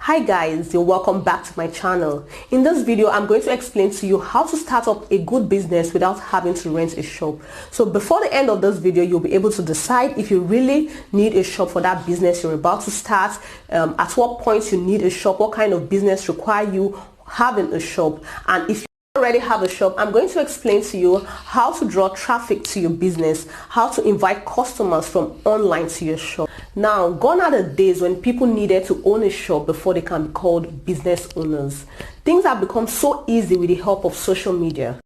Hi guys, you're welcome back to my channel. In this video, I'm going to explain to you how to start up a good business without having to rent a shop. So before the end of this video, you'll be able to decide if you really need a shop for that business you're about to start, at what point you need a shop, what kind of business require you having a shop, and if you already have a shop, I'm going to explain to you how to draw traffic to your business, how to invite customers from online to your shop. Now, gone are the days when people needed to own a shop before they can be called business owners. Things have become so easy with the help of social media.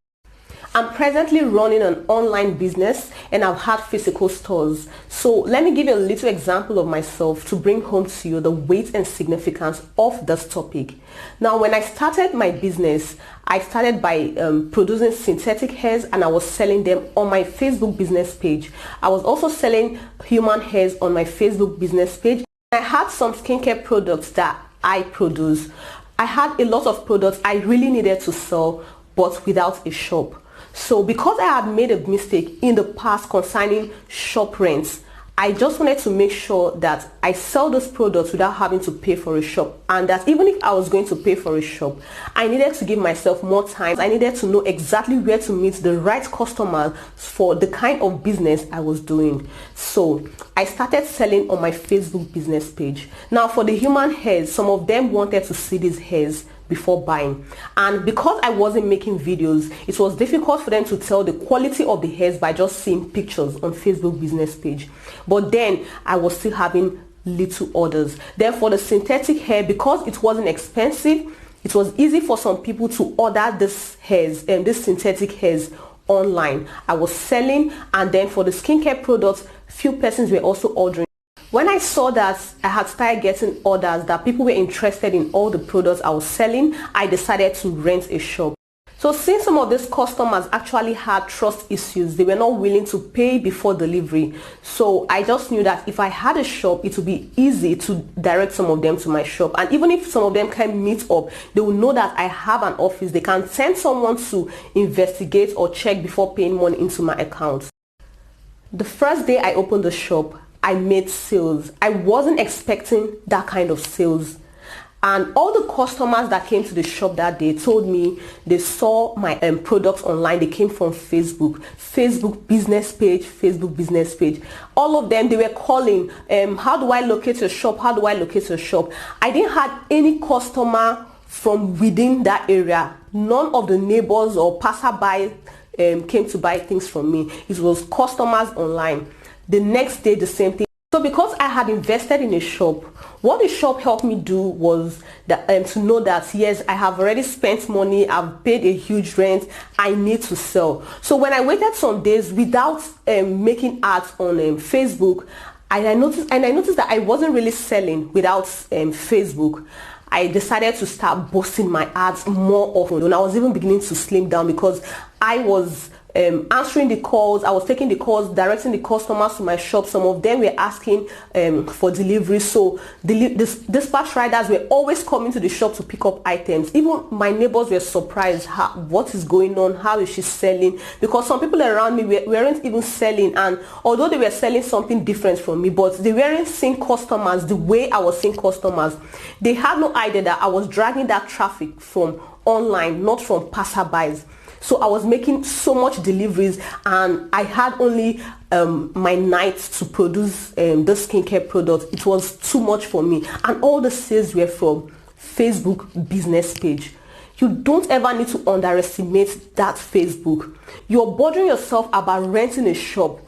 I'm presently running an online business and I've had physical stores. So let me give you a little example of myself to bring home to you the weight and significance of this topic. Now, when I started my business, I started by producing synthetic hairs and I was selling them on my Facebook business page. I was also selling human hairs on my Facebook business page. I had some skincare products that I produce. I had a lot of products I really needed to sell, but without a shop. So because I had made a mistake in the past concerning shop rents, I just wanted to make sure that I sell those products without having to pay for a shop, and that even if I was going to pay for a shop, I needed to give myself more time. I needed to know exactly where to meet the right customers for the kind of business I was doing. So I started selling on my Facebook business page. Now, for the human hairs, some of them wanted to see these hairs before buying, and because I wasn't making videos, it was difficult for them to tell the quality of the hairs by just seeing pictures on Facebook business page. But then I was still having little orders. Then for the synthetic hair, because it wasn't expensive, it was easy for some people to order this hairs and this synthetic hairs online. I was selling, and then for the skincare products, few persons were also ordering. When I saw that I had started getting orders, that people were interested in all the products I was selling, I decided to rent a shop. So since some of these customers actually had trust issues, they were not willing to pay before delivery. So I just knew that if I had a shop, it would be easy to direct some of them to my shop. And even if some of them can't meet up, they will know that I have an office. They can send someone to investigate or check before paying money into my account. The first day I opened the shop, I made sales. I wasn't expecting that kind of sales. And all the customers that came to the shop that day told me they saw my products online. They came from Facebook business page. All of them, they were calling, how do I locate your shop? How do I locate your shop? I didn't have any customer from within that area. None of the neighbors or passerby came to buy things from me. It was customers online. The next day, the same thing. So because I had invested in a shop, what the shop helped me do was that, to know that yes, I have already spent money, I've paid a huge rent, I need to sell. So when I waited some days without making ads on Facebook, I noticed that I wasn't really selling without Facebook. I decided to start boosting my ads more often. And I was even beginning to slim down because I was answering the calls, I was taking the calls, directing the customers to my shop. Some of them were asking for delivery, so dispatch riders were always coming to the shop to pick up items. Even my neighbors were surprised, what is going on, how is she selling, because some people around me weren't even selling, and although they were selling something different from me, but they weren't seeing customers the way I was seeing customers. They had no idea that I was dragging that traffic from online, not from passerbys. So I was making so much deliveries, and I had only my nights to produce the skincare products. It was too much for me, and all the sales were from Facebook business page. You don't ever need to underestimate that Facebook. You're bothering yourself about renting a shop.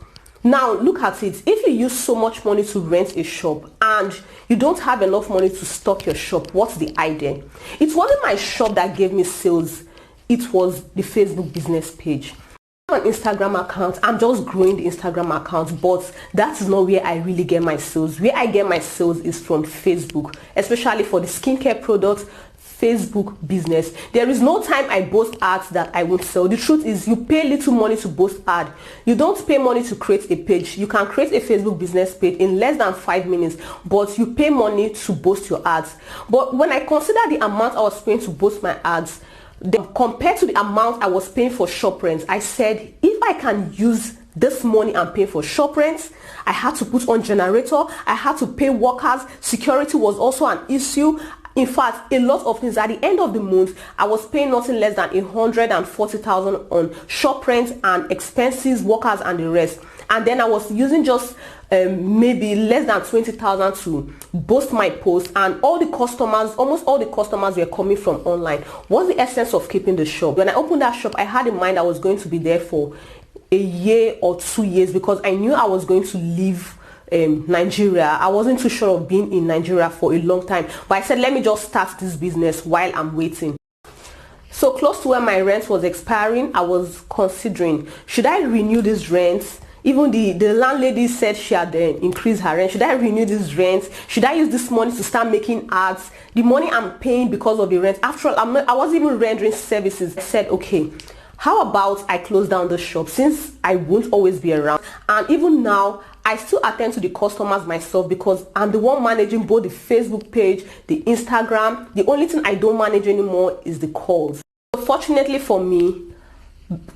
Now look at it. If you use so much money to rent a shop and you don't have enough money to stock your shop, what's the idea? It wasn't my shop that gave me sales. It was the Facebook business page. I have an Instagram account. I'm just growing the Instagram account, but that is not where I really get my sales. Where I get my sales is from Facebook, especially for the skincare products, Facebook business. There is no time I post ads that I won't sell. The truth is, you pay little money to post ad. You don't pay money to create a page. You can create a Facebook business page in less than 5 minutes, but you pay money to post your ads. But when I consider the amount I was paying to post my ads, compared to the amount I was paying for shop rent, I said, if I can use this money and pay for shop rent, I had to put on generator, I had to pay workers, security was also an issue. In fact, a lot of things. At the end of the month, I was paying nothing less than 140,000 on shop rent and expenses, workers and the rest. And then I was using just maybe less than 20,000 to boost my posts, and almost all the customers were coming from online. What's the essence of keeping the shop? When I opened that shop, I had in mind I was going to be there for a year or 2 years, because I knew I was going to leave Nigeria. I wasn't too sure of being in Nigeria for a long time, but I said, let me just start this business while I'm waiting. So close to when my rent was expiring, I was considering, should I renew this rent? Even the landlady said she had increased her rent. Should I renew this rent? Should I use this money to start making ads? The money I'm paying because of the rent. After all, I wasn't even rendering services. I said, okay, how about I close down the shop, since I won't always be around? And even now, I still attend to the customers myself, because I'm the one managing both the Facebook page, the Instagram. The only thing I don't manage anymore is the calls. Fortunately for me,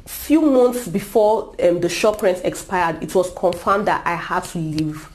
few months before the shop rent expired, it was confirmed that I had to leave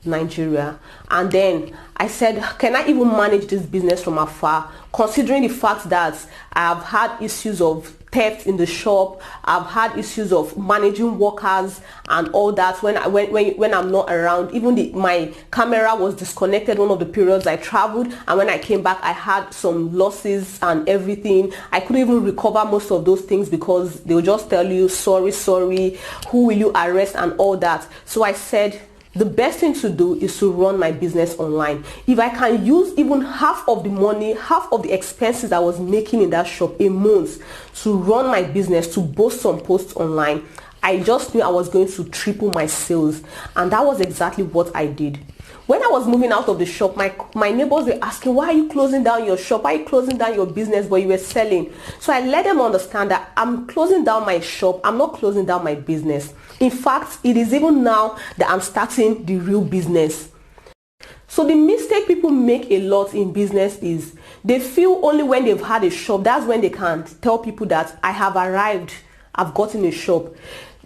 Nigeria. And then I said, can I even manage this business from afar, considering the fact that I've had issues of theft in the shop, I've had issues of managing workers and all that when I'm not around. Even my camera was disconnected one of the periods I traveled, and when I came back I had some losses and everything. I couldn't even recover most of those things, because they will just tell you sorry, who will you arrest and all that. So I said, the best thing to do is to run my business online. If I can use even half of the money, half of the expenses I was making in that shop a month to run my business, to post some posts online, I just knew I was going to triple my sales. And that was exactly what I did. When I was moving out of the shop, my neighbors were asking, why are you closing down your shop? Why are you closing down your business where you were selling? So I let them understand that I'm closing down my shop. I'm not closing down my business. In fact, it is even now that I'm starting the real business. So the mistake people make a lot in business is they feel only when they've had a shop, that's when they can tell people that I have arrived, I've gotten a shop.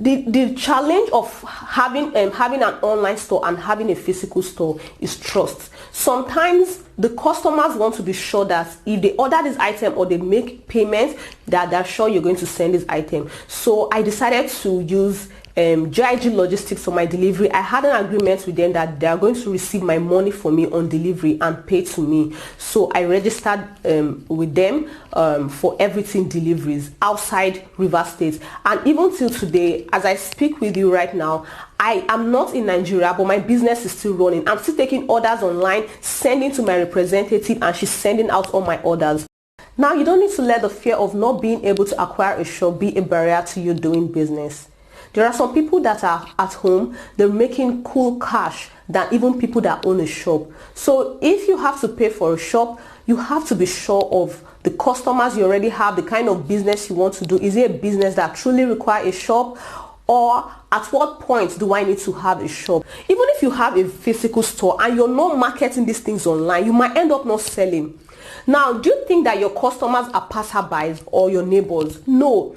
The challenge of having an online store and having a physical store is trust. Sometimes the customers want to be sure that if they order this item or they make payment, that they're sure you're going to send this item. So I decided to use JIG Logistics for my delivery. I had an agreement with them that they are going to receive my money for me on delivery and pay to me. So I registered with them for everything deliveries outside Rivers State. And even till today, as I speak with you right now, I am not in Nigeria, but my business is still running. I'm still taking orders online, sending to my representative, and she's sending out all my orders. Now, you don't need to let the fear of not being able to acquire a shop be a barrier to you doing business. There are some people that are at home, they're making cool cash than even people that own a shop. So if you have to pay for a shop, you have to be sure of the customers you already have, the kind of business you want to do. Is it a business that truly requires a shop? Or at what point do I need to have a shop? Even if you have a physical store and you're not marketing these things online, you might end up not selling. Now, do you think that your customers are passerbys or your neighbors? No.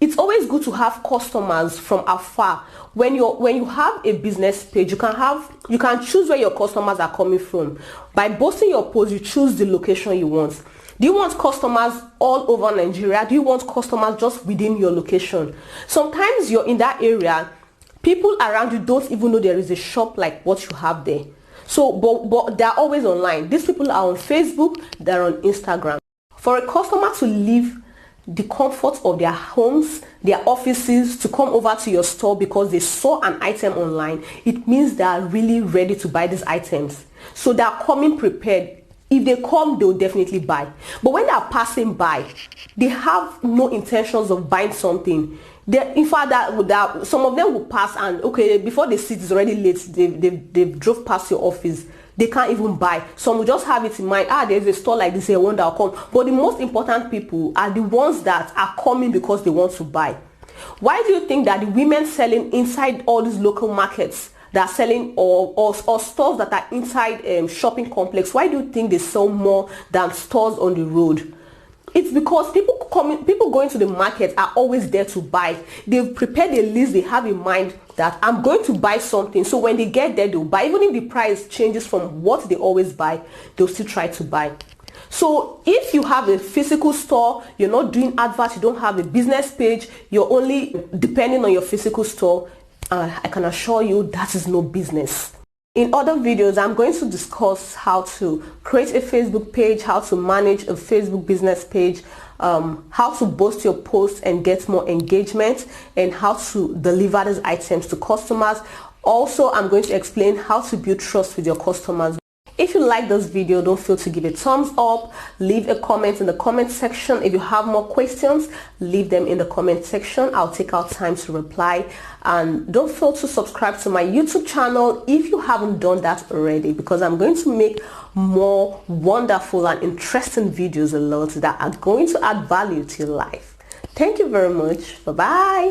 It's always good to have customers from afar. When you have a business page, you can choose where your customers are coming from. By posting your post, you choose the location you want. Do you want customers all over Nigeria? Do you want customers just within your location? Sometimes you're in that area, people around you don't even know there is a shop like what you have there. So, but they're always online. These people are on Facebook, they're on Instagram. For a customer to leave the comfort of their homes, their offices, to come over to your store because they saw an item online, it means they are really ready to buy these items. So they are coming prepared. If they come, they'll definitely buy. But when they are passing by, they have no intentions of buying something. In fact, that some of them will pass and, okay, before they see it's already late, they drove past your office. They can't even buy. Some will just have it in mind, there's a store like this here, one that will come. But the most important people are the ones that are coming because they want to buy. Why do you think that the women selling inside all these local markets that are selling or stores that are inside shopping complex, why do you think they sell more than stores on the road? It's because people going to the market are always there to buy. They've prepared a list, they have in mind that I'm going to buy something. So when they get there, they'll buy. Even if the price changes from what they always buy, they'll still try to buy. So if you have a physical store, you're not doing adverts, you don't have a business page, you're only depending on your physical store, I can assure you that is no business. In other videos, I'm going to discuss how to create a Facebook page, how to manage a Facebook business page, how to boost your posts and get more engagement, and how to deliver these items to customers. Also, I'm going to explain how to build trust with your customers. If you like this video, don't fail to give a thumbs up, leave a comment in the comment section. If you have more questions, leave them in the comment section. I'll take out time to reply. And don't fail to subscribe to my YouTube channel if you haven't done that already, because I'm going to make more wonderful and interesting videos a lot that are going to add value to your life. Thank you very much. Bye-bye.